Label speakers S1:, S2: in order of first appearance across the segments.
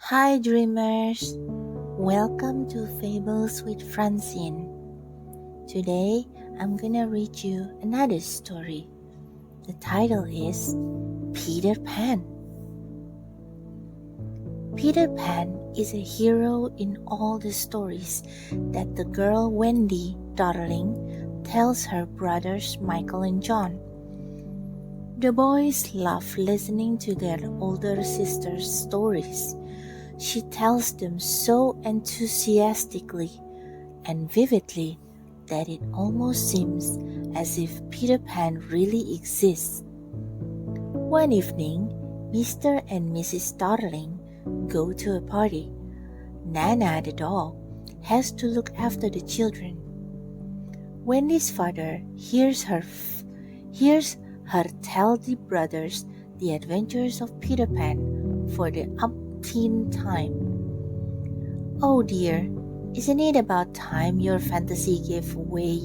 S1: Hi, dreamers! Welcome to Fables with Francine. Today, I'm gonna read you another story. The title is Peter Pan. Peter Pan is a hero in all the stories that the girl Wendy, darling, tells her brothers Michael and John. The boys love listening to their older sister's stories. She tells them so enthusiastically and vividly that it almost seems as if Peter Pan really exists. One evening, Mr. and Mrs. Darling go to a party. Nana, the dog, has to look after the children. Wendy's father hears her tell the brothers the adventures of Peter Pan for the umpteenth time. "Oh dear, isn't it about time your fantasy gave way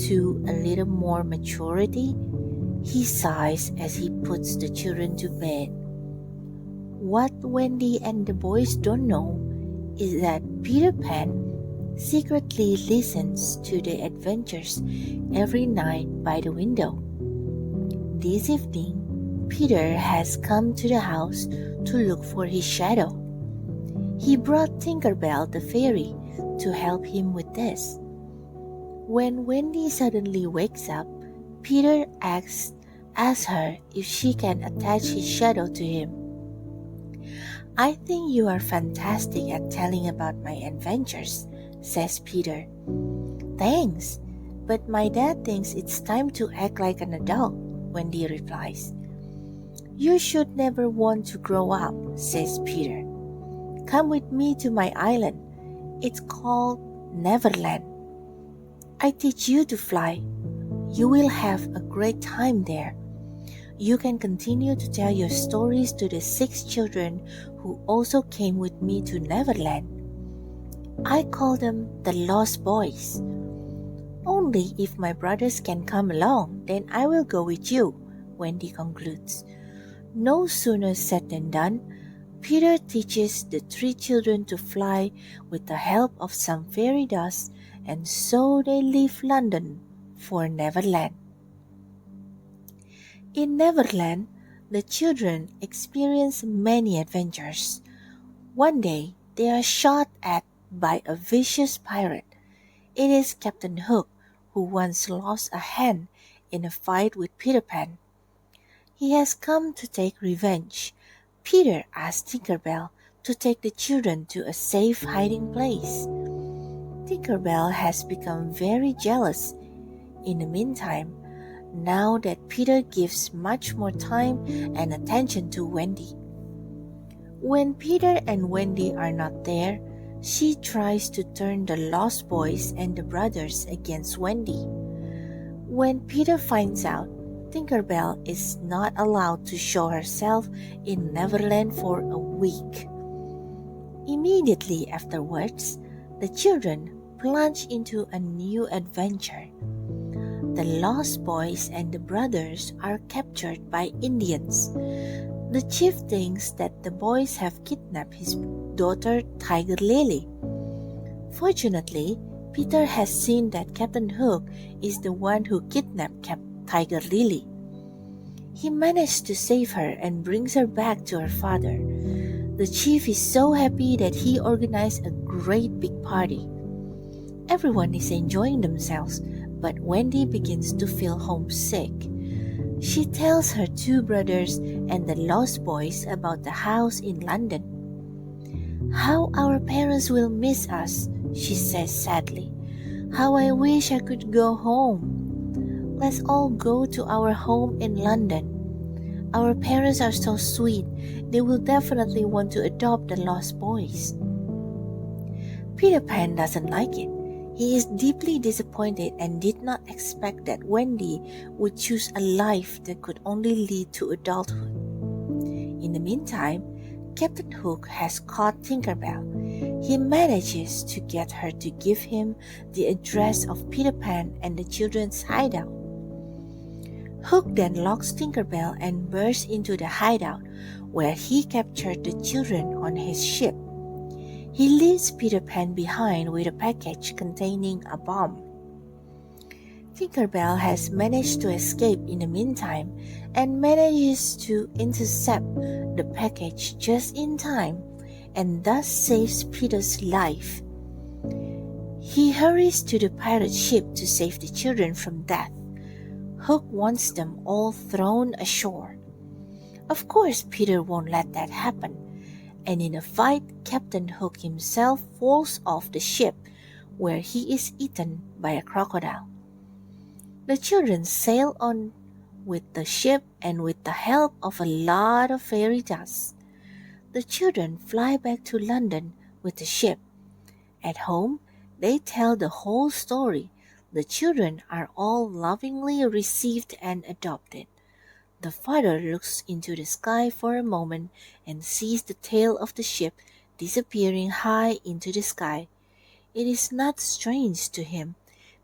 S1: to a little more maturity?" he sighs as he puts the children to bed. What Wendy and the boys don't know is that Peter Pan secretly listens to the adventures every night by the window. This evening, Peter has come to the house to look for his shadow. He brought Tinker Bell the fairy to help him with this. When Wendy suddenly wakes up, Peter asks her if she can attach his shadow to him. "I think you are fantastic at telling about my adventures," says Peter. "Thanks, but my dad thinks it's time to act like an adult," Wendy replies. "You should never want to grow up," says Peter. "Come with me to my island. It's called Neverland. I teach you to fly. You will have a great time there. You can continue to tell your stories to the 6 children who also came with me to Neverland. I call them the Lost Boys. Only if my brothers can come along, then I will go with you," Wendy concludes. No sooner said than done. Peter teaches the 3 children to fly with the help of some fairy dust, and so they leave London for Neverland. In Neverland, the children experience many adventures. One day, they are shot at by a vicious pirate. It is Captain Hook, who once lost a hand in a fight with Peter Pan. He has come to take revenge. Peter asks Tinker Bell to take the children to a safe hiding place. Tinker Bell has become very jealous. In the meantime, now that Peter gives much more time and attention to Wendy. When Peter and Wendy are not there, she tries to turn the Lost Boys and the brothers against Wendy. When Peter finds out, Tinker Bell is not allowed to show herself in Neverland for a week. Immediately afterwards, the children plunge into a new adventure. The Lost Boys and the brothers are captured by Indians. The chief thinks that the boys have kidnapped his daughter Tiger Lily. Fortunately, Peter has seen that Captain Hook is the one who kidnapped Tiger Lily. He managed to save her and brings her back to her father. The chief is so happy that he organized a great big party. Everyone is enjoying themselves, but Wendy begins to feel homesick. She tells her 2 brothers and the Lost Boys about the house in London. "How our parents will miss us," she says sadly. "How I wish I could go home. Let's all go to our home in London. Our parents are so sweet, they will definitely want to adopt the Lost Boys." Peter Pan doesn't like it. He is deeply disappointed and did not expect that Wendy would choose a life that could only lead to adulthood. In the meantime, Captain Hook has caught Tinker Bell. He manages to get her to give him the address of Peter Pan and the children's hideout. Hook then locks Tinkerbell and bursts into the hideout, where he captured the children on his ship. He leaves Peter Pan behind with a package containing a bomb. Tinkerbell has managed to escape in the meantime and manages to intercept the package just in time and thus saves Peter's life. He hurries to the pirate ship to save the children from death. Hook wants them all thrown ashore. Of course, Peter won't let that happen, and in a fight, Captain Hook himself falls off the ship, where he is eaten by a crocodile. The children sail on with the ship and with the help of a lot of fairy dust. The children fly back to London with the ship. At home, they tell the whole story. The children are all lovingly received and adopted. The father looks into the sky for a moment and sees the tail of the ship disappearing high into the sky. It is not strange to him,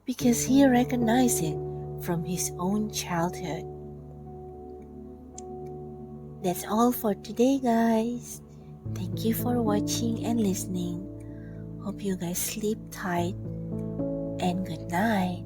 S1: because he recognized it from his own childhood. That's all for today, guys. Thank you for watching and listening. Hope you guys sleep tight and good night.